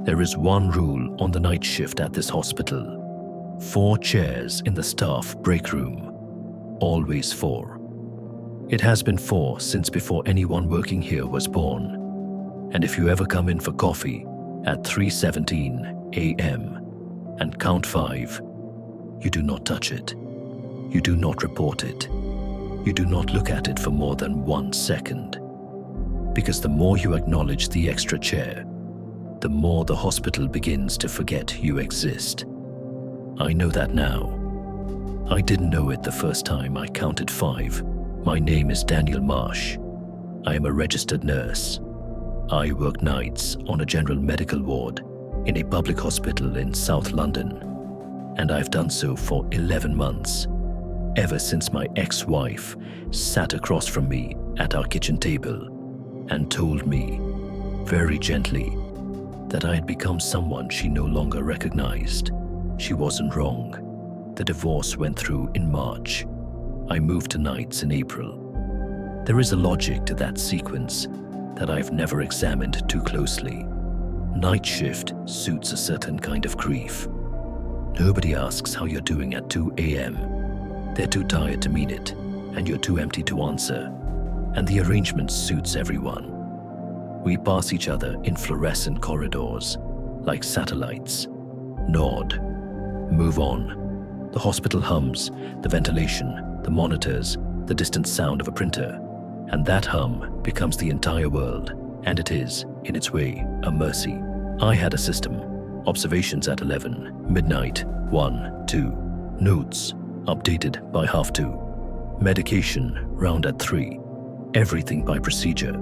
There is one rule on the night shift at this hospital. 4 chairs in the staff break room. Always 4. It has been 4 since before anyone working here was born. And if you ever come in for coffee at 3:17 a.m. and count 5, you do not touch it. You do not report it. You do not look at it for more than 1 second. Because the more you acknowledge the extra chair, the more the hospital begins to forget you exist. I know that now. I didn't know it the first time I counted 5. My name is Daniel Marsh. I am a registered nurse. I work nights on a general medical ward in a public hospital in South London. And I've done so for 11 months, ever since my ex-wife sat across from me at our kitchen table and told me, very gently, that I had become someone she no longer recognized. She wasn't wrong. The divorce went through in March. I moved to nights in April. There is a logic to that sequence that I've never examined too closely. Night shift suits a certain kind of grief. Nobody asks how you're doing at 2 a.m. They're too tired to mean it, and you're too empty to answer. And the arrangement suits everyone. We pass each other in fluorescent corridors, like satellites. Nod. Move on. The hospital hums, the ventilation, the monitors, the distant sound of a printer. And that hum becomes the entire world. And it is, in its way, a mercy. I had a system. Observations at 11, midnight, 1, 2. Notes, updated by 2:30. Medication, round at 3. Everything by procedure.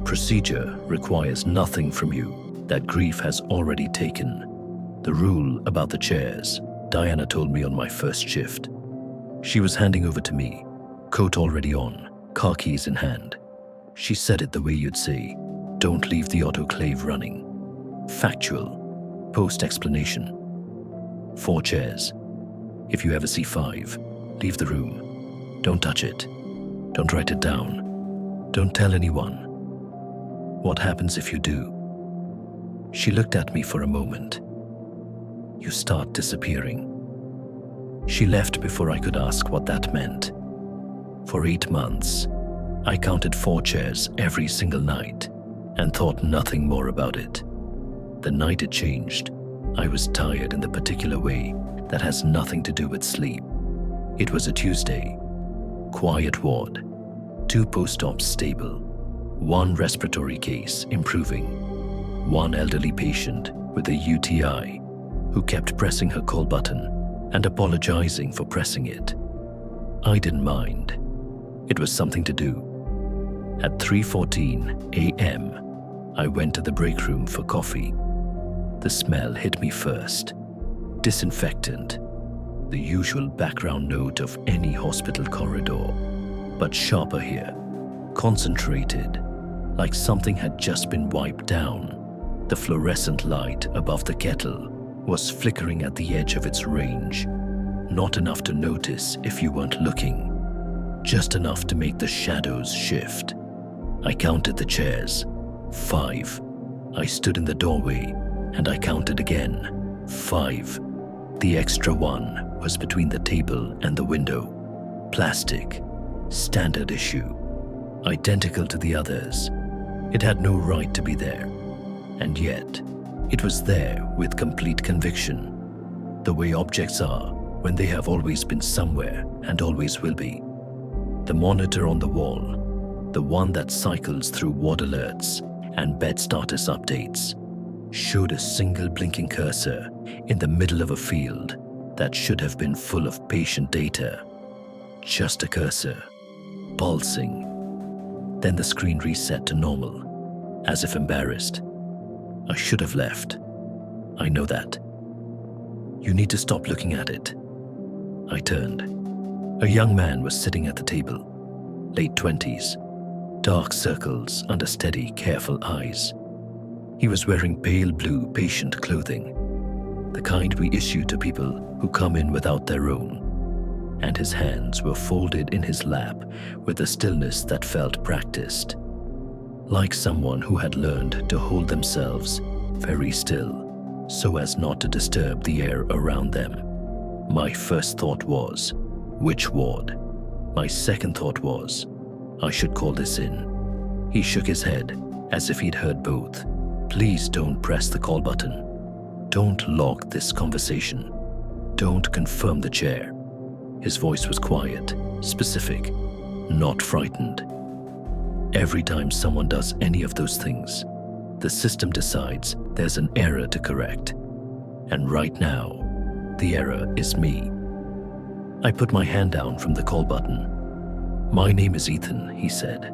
Procedure requires nothing from you that grief has already taken. The rule about the chairs, Diana told me on my first shift. She was handing over to me, coat already on, car keys in hand. She said it the way you'd say, don't leave the autoclave running. Factual, post-explanation. 4 chairs. If you ever see 5, leave the room. Don't touch it. Don't write it down. Don't tell anyone. What happens if you do? She looked at me for a moment. You start disappearing. She left before I could ask what that meant. For 8 months, I counted 4 chairs every single night and thought nothing more about it. The night it changed, I was tired in the particular way that has nothing to do with sleep. It was a Tuesday. Quiet ward. 2 post-ops stable. 1 respiratory case improving. 1 elderly patient with a UTI who kept pressing her call button and apologizing for pressing it. I didn't mind. It was something to do. At 3:14 a.m., I went to the break room for coffee. The smell hit me first. Disinfectant, the usual background note of any hospital corridor, but sharper here, concentrated, like something had just been wiped down. The fluorescent light above the kettle was flickering at the edge of its range, not enough to notice if you weren't looking, just enough to make the shadows shift. I counted the chairs. 5. I stood in the doorway and I counted again. 5. The extra one was between the table and the window. Plastic. Standard issue. Identical to the others. It had no right to be there. And yet, it was there with complete conviction. The way objects are when they have always been somewhere and always will be. The monitor on the wall, the one that cycles through ward alerts and bed status updates, showed a single blinking cursor in the middle of a field that should have been full of patient data. Just a cursor, pulsing. Then the screen reset to normal, as if embarrassed. I should have left. I know that. You need to stop looking at it. I turned. A young man was sitting at the table, late 20s, dark circles under steady, careful eyes. He was wearing pale blue patient clothing, the kind we issue to people who come in without their own, and his hands were folded in his lap with a stillness that felt practiced, like someone who had learned to hold themselves very still, so as not to disturb the air around them. My first thought was, which ward? My second thought was, I should call this in. He shook his head, as if he'd heard both. Please don't press the call button. Don't log this conversation. Don't confirm the chair. His voice was quiet, specific, not frightened. Every time someone does any of those things, the system decides there's an error to correct. And right now, the error is me. I put my hand down from the call button. My name is Ethan, he said.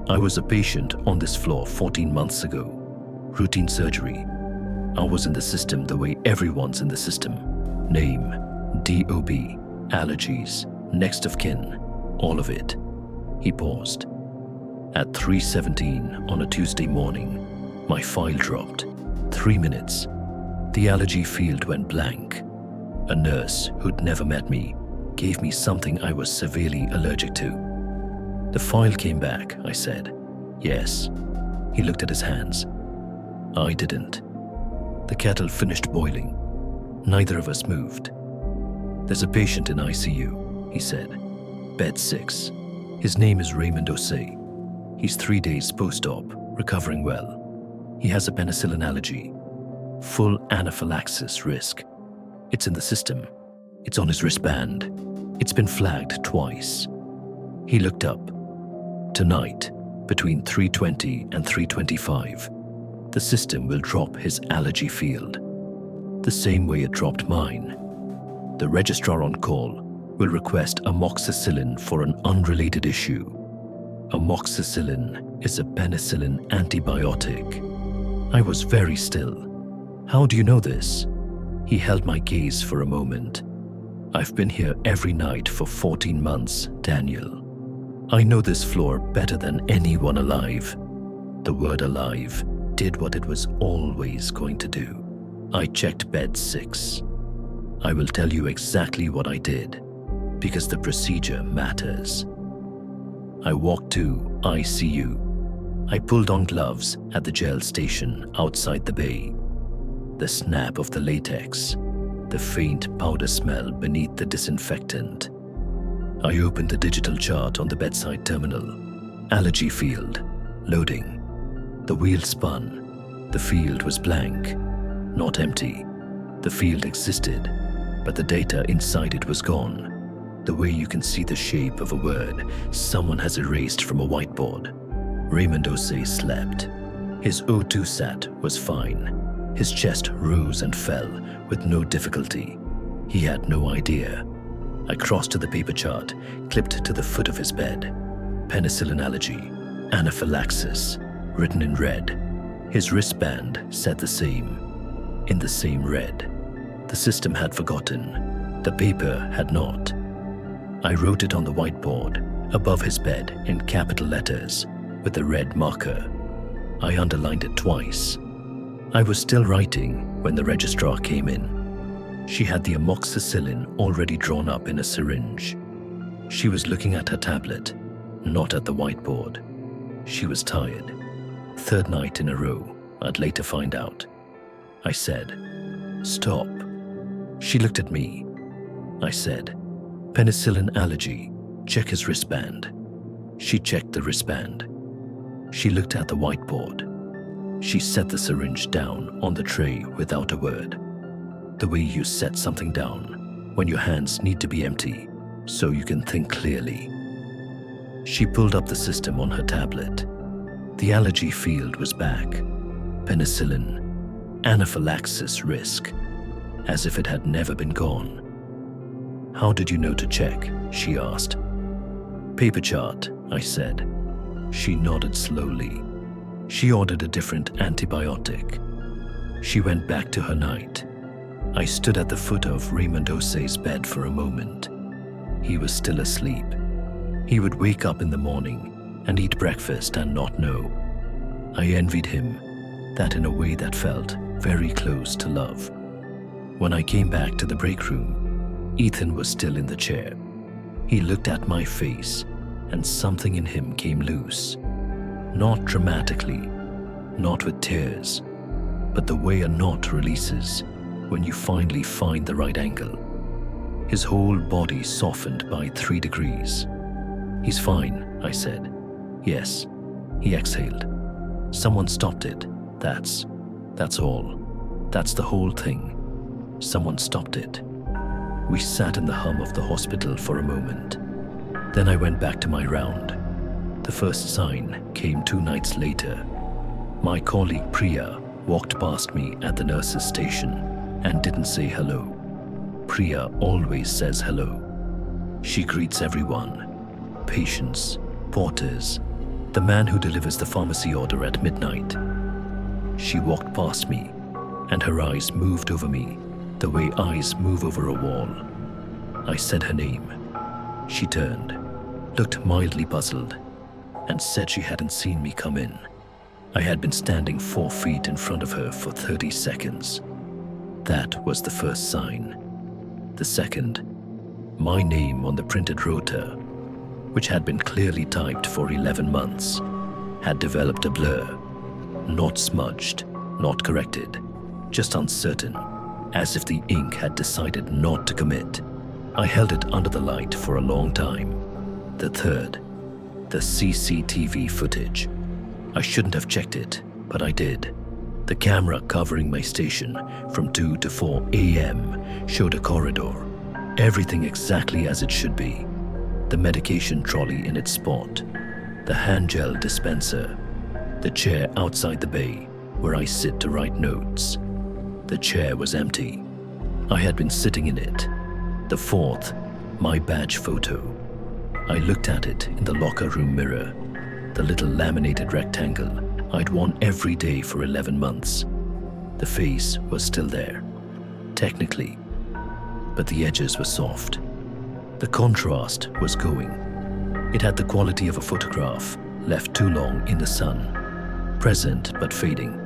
I was a patient on this floor 14 months ago. Routine surgery. I was in the system the way everyone's in the system. Name, DOB, allergies, next of kin, all of it. He paused. At 3:17 on a Tuesday morning, my file dropped. 3 minutes. The allergy field went blank. A nurse who'd never met me gave me something I was severely allergic to. The file came back, I said. Yes. He looked at his hands. I didn't. The kettle finished boiling. Neither of us moved. There's a patient in ICU, he said. Bed 6. His name is Raymond Osei. He's 3 days post-op, recovering well. He has a penicillin allergy. Full anaphylaxis risk. It's in the system. It's on his wristband. It's been flagged twice. He looked up. Tonight, between 3:20 and 3:25, the system will drop his allergy field, the same way it dropped mine. The registrar on call will request amoxicillin for an unrelated issue. Amoxicillin is a penicillin antibiotic. I was very still. How do you know this? He held my gaze for a moment. I've been here every night for 14 months, Daniel. I know this floor better than anyone alive. The word alive did what it was always going to do. I checked bed 6. I will tell you exactly what I did, because the procedure matters. I walked to ICU. I pulled on gloves at the gel station outside the bay. The snap of the latex, the faint powder smell beneath the disinfectant. I opened the digital chart on the bedside terminal. Allergy field, loading. The wheel spun. The field was blank, not empty. The field existed, but the data inside it was gone. The way you can see the shape of a word someone has erased from a whiteboard. Raymond Osei slept. His O2 sat was fine. His chest rose and fell with no difficulty. He had no idea. I crossed to the paper chart, clipped to the foot of his bed. Penicillin allergy, anaphylaxis, written in red. His wristband said the same, in the same red. The system had forgotten. The paper had not. I wrote it on the whiteboard, above his bed in capital letters, with a red marker. I underlined it twice. I was still writing when the registrar came in. She had the amoxicillin already drawn up in a syringe. She was looking at her tablet, not at the whiteboard. She was tired. 3rd night in a row, I'd later find out. I said, "Stop." She looked at me. I said, "Penicillin allergy, check his wristband." She checked the wristband. She looked at the whiteboard. She set the syringe down on the tray without a word. The way you set something down when your hands need to be empty so you can think clearly. She pulled up the system on her tablet. The allergy field was back. Penicillin, anaphylaxis risk, as if it had never been gone. "How did you know to check?" she asked. "Paper chart," I said. She nodded slowly. She ordered a different antibiotic. She went back to her night. I stood at the foot of Raymond Osei's bed for a moment. He was still asleep. He would wake up in the morning and eat breakfast and not know. I envied him, that in a way that felt very close to love. When I came back to the break room, Ethan was still in the chair. He looked at my face, and something in him came loose. Not dramatically, not with tears, but the way a knot releases when you finally find the right angle. His whole body softened by 3 degrees. "He's fine," I said. "Yes," he exhaled. "Someone stopped it. That's all. That's the whole thing. Someone stopped it." We sat in the hum of the hospital for a moment. Then I went back to my round. The first sign came 2 nights later. My colleague Priya walked past me at the nurse's station and didn't say hello. Priya always says hello. She greets everyone: patients, porters, the man who delivers the pharmacy order at midnight. She walked past me, and her eyes moved over me the way eyes move over a wall. I said her name. She turned, looked mildly puzzled, and said she hadn't seen me come in. I had been standing 4 feet in front of her for 30 seconds. That was the first sign. The second, my name on the printed rota, which had been clearly typed for 11 months, had developed a blur. Not smudged, not corrected, just uncertain, as if the ink had decided not to commit. I held it under the light for a long time. The third, the CCTV footage. I shouldn't have checked it, but I did. The camera covering my station from 2 to 4 a.m. showed a corridor, everything exactly as it should be. The medication trolley in its spot, the hand gel dispenser, the chair outside the bay where I sit to write notes. The chair was empty. I had been sitting in it. The fourth, my badge photo. I looked at it in the locker room mirror, the little laminated rectangle I'd worn every day for 11 months. The face was still there, technically, but the edges were soft. The contrast was going. It had the quality of a photograph left too long in the sun, present but fading,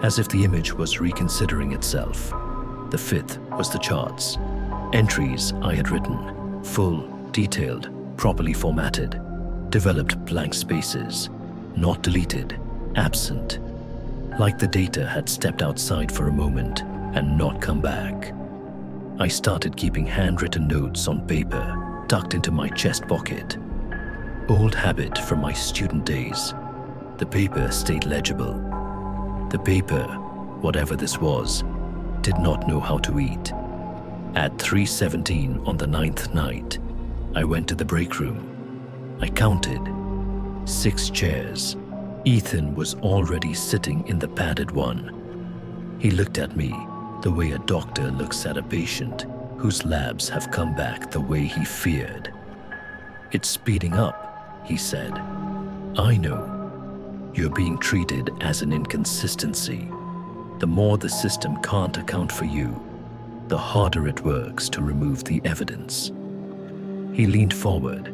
as if the image was reconsidering itself. The fifth was the charts. Entries I had written, full, detailed, properly formatted, developed blank spaces, not deleted, absent, like the data had stepped outside for a moment and not come back. I started keeping handwritten notes on paper tucked into my chest pocket. Old habit from my student days. The paper stayed legible. The paper, whatever this was, did not know how to eat. At 3:17 on the 9th night, I went to the break room. I counted 6 chairs. Ethan was already sitting in the padded one. He looked at me the way a doctor looks at a patient whose labs have come back the way he feared. "It's speeding up," he said. "I know. You're being treated as an inconsistency. The more the system can't account for you, the harder it works to remove the evidence." He leaned forward.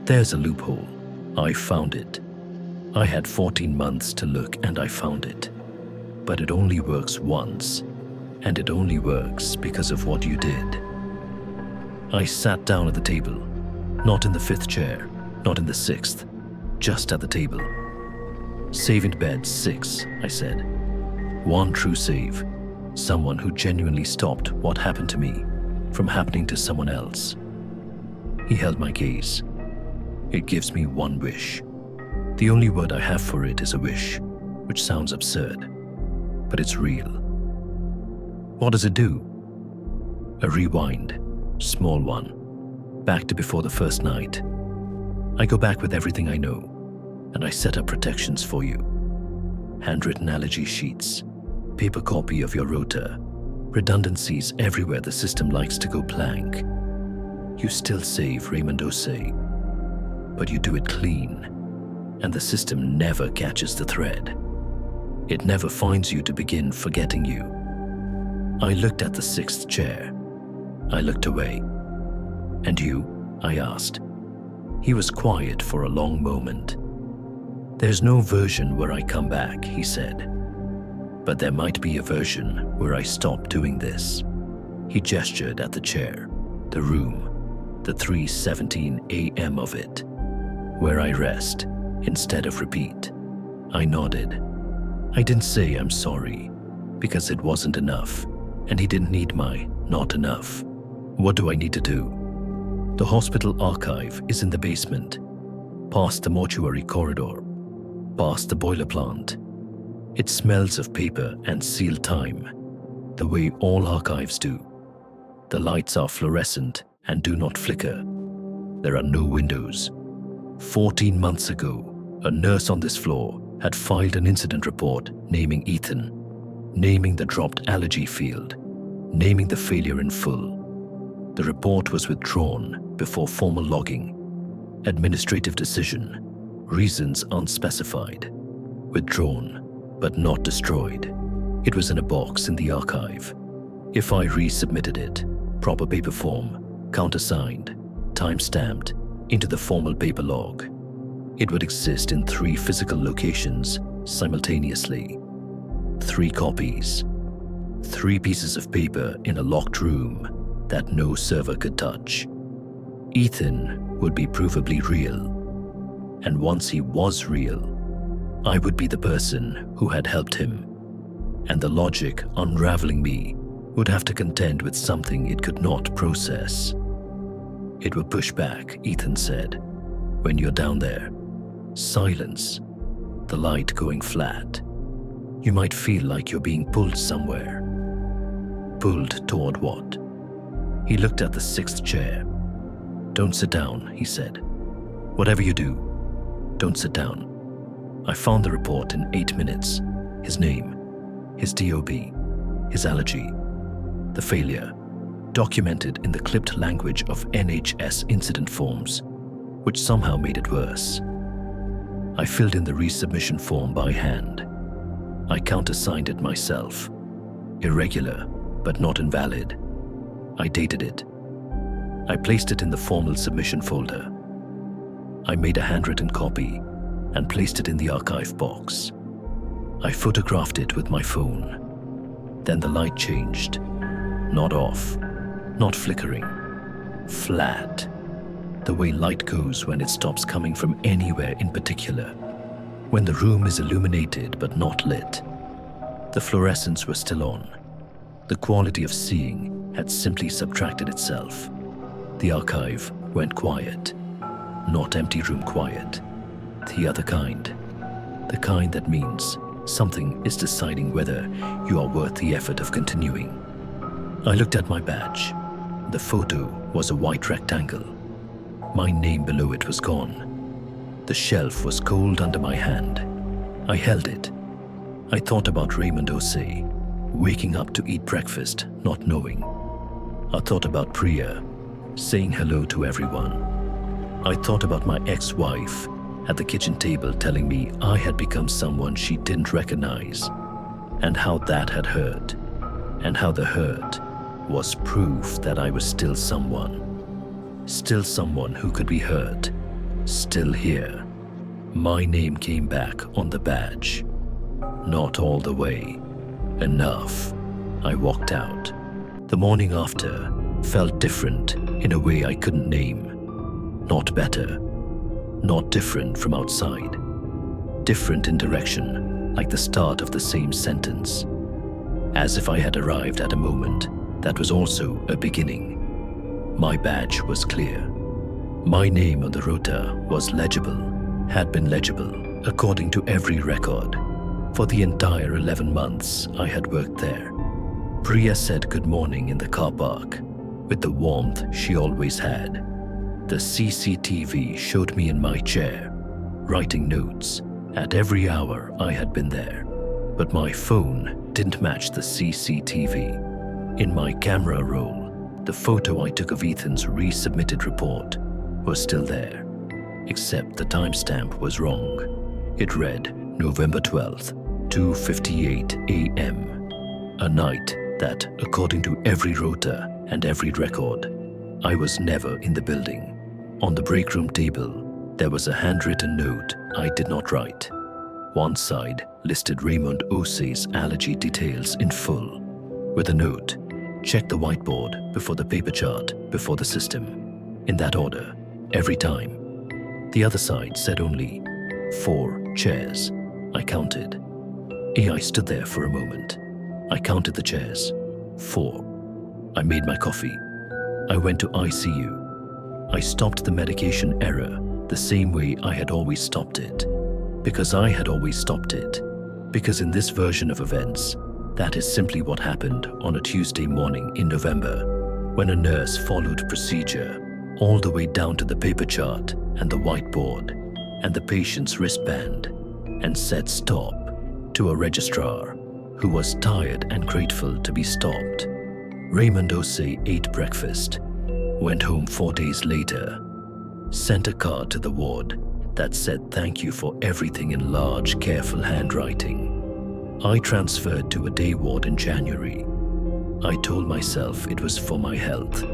"There's a loophole. I found it. I had 14 months to look and I found it. But it only works once, and it only works because of what you did." I sat down at the table, not in the 5th chair, not in the 6th, just at the table. "Save in bed 6, I said. "One true save. Someone who genuinely stopped what happened to me from happening to someone else." He held my gaze. "It gives me one wish. The only word I have for it is a wish, which sounds absurd, but it's real." "What does it do?" "A rewind, small one, back to before the first night. I go back with everything I know, and I set up protections for you. Handwritten allergy sheets, paper copy of your rota, redundancies everywhere the system likes to go blank. You still save Raymond Osei, but you do it clean, and the system never catches the thread. It never finds you to begin forgetting you." I looked at the 6th chair. I looked away. "And you?" I asked. He was quiet for a long moment. "There's no version where I come back," he said. "But there might be a version where I stop doing this." He gestured at the chair, the room, the 3:17 a.m. of it, where I rest instead of repeat. I nodded. I didn't say I'm sorry. because it wasn't enough, and he didn't need my not enough. What do I need to do? The hospital archive is in the basement, past the mortuary corridor, past the boiler plant. It smells of paper and sealed time, the way all archives do. The lights are fluorescent and do not flicker. There are no windows. 14 months ago, a nurse on this floor had filed an incident report naming Ethan, naming the dropped allergy field, naming the failure in full. The report was withdrawn before formal logging. Administrative decision, reasons unspecified. Withdrawn, but not destroyed. It was in a box in the archive. If I resubmitted it, proper paper form, countersigned, time-stamped, into the formal paper log, it would exist in 3 physical locations simultaneously. 3 copies. 3 pieces of paper in a locked room that no server could touch. Ethan would be provably real. And once he was real, I would be the person who had helped him. And the logic unraveling me would have to contend with something it could not process. It would push back, Ethan said. When you're down there, silence, the light going flat. You might feel like you're being pulled somewhere. Pulled toward what? He looked at the 6th chair. Don't sit down, he said. Whatever you do, don't sit down. I found the report in 8 minutes. His name, his DOB, his allergy, the failure, documented in the clipped language of NHS incident forms, which somehow made it worse. I filled in the resubmission form by hand. I countersigned it myself. Irregular, but not invalid. I dated it. I placed it in the formal submission folder. I made a handwritten copy and placed it in the archive box. I photographed it with my phone. Then the light changed. Not off, not flickering. Flat. The way light goes when it stops coming from anywhere in particular. When the room is illuminated but not lit. The fluorescents were still on. The quality of seeing had simply subtracted itself. The archive went quiet. Not empty room quiet. The other kind. The kind that means something is deciding whether you are worth the effort of continuing. I looked at my badge. The photo was a white rectangle. My name below it was gone. The shelf was cold under my hand. I held it. I thought about Raymond Osei, waking up to eat breakfast, not knowing. I thought about Priya, saying hello to everyone. I thought about my ex-wife at the kitchen table telling me I had become someone she didn't recognize, and how that had hurt, and how the hurt was proof that I was still someone who could be hurt, still here. My name came back on the badge. Not all the way. Enough. I walked out. The morning after felt different in a way I couldn't name. Not better. Not different from outside. Different in direction, like the start of the same sentence. As if I had arrived at a moment that was also a beginning. My badge was clear. My name on the rota was legible, had been legible, according to every record, for the entire 11 months I had worked there. Priya said good morning in the car park, with the warmth she always had. The CCTV showed me in my chair, writing notes at every hour I had been there. But my phone didn't match the CCTV. In my camera roll, the photo I took of Ethan's resubmitted report was still there, except the timestamp was wrong. It read November 12th, 2:58 a.m., a night that, according to every rota and every record, I was never in the building. On the break room table, there was a handwritten note I did not write. One side listed Raymond Osei's allergy details in full, with a note, check the whiteboard before the paper chart, before the system. In that order, every time. The other side said only 4 chairs. I counted. I stood there for a moment. I counted the chairs. 4. I made my coffee. I went to ICU. I stopped the medication error the same way I had always stopped it. Because I had always stopped it. Because in this version of events, that is simply what happened on a Tuesday morning in November, when a nurse followed procedure all the way down to the paper chart and the whiteboard and the patient's wristband and said stop to a registrar who was tired and grateful to be stopped. Raymond Osei ate breakfast, went home 4 days later, sent a card to the ward that said thank you for everything in large, careful handwriting. I transferred to a day ward in January. I told myself it was for my health.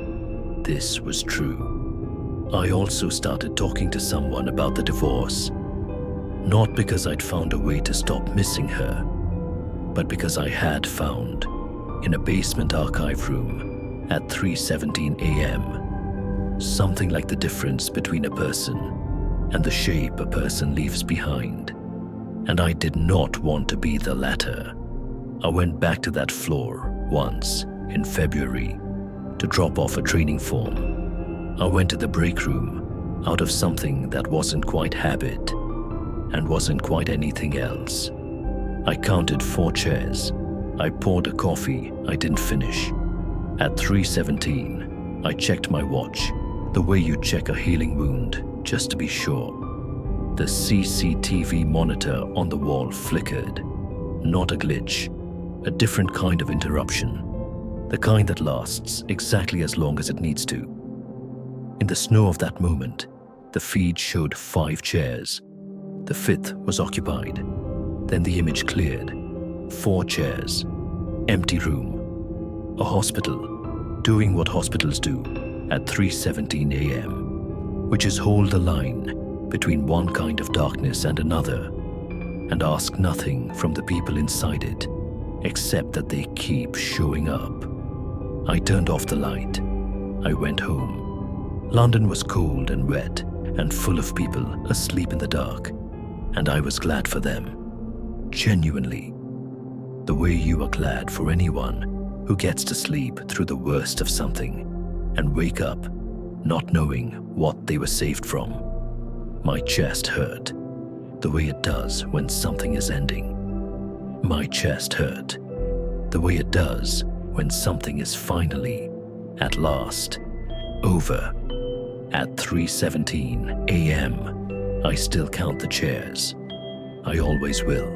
This was true. I also started talking to someone about the divorce, not because I'd found a way to stop missing her, but because I had found, in a basement archive room at 3:17 a.m., something like the difference between a person and the shape a person leaves behind. And I did not want to be the latter. I went back to that floor once in February to drop off a training form. I went to the break room out of something that wasn't quite habit and wasn't quite anything else. I counted 4 chairs. I poured a coffee I didn't finish. At 3:17, I checked my watch, the way you check a healing wound, just to be sure. The CCTV monitor on the wall flickered. Not a glitch, a different kind of interruption, the kind that lasts exactly as long as it needs to. In the snow of that moment, the feed showed 5 chairs. The 5th was occupied. Then the image cleared. 4 chairs. Empty room. A hospital, doing what hospitals do at 3:17 a.m., which is hold the line between one kind of darkness and another, and ask nothing from the people inside it, except that they keep showing up. I turned off the light. I went home. London was cold and wet and full of people asleep in the dark, and I was glad for them. Genuinely. The way you are glad for anyone who gets to sleep through the worst of something and wake up not knowing what they were saved from. My chest hurt, the way it does when something is ending. My chest hurt, the way it does when something is finally, at last, over. At 3:17 a.m., I still count the chairs. I always will.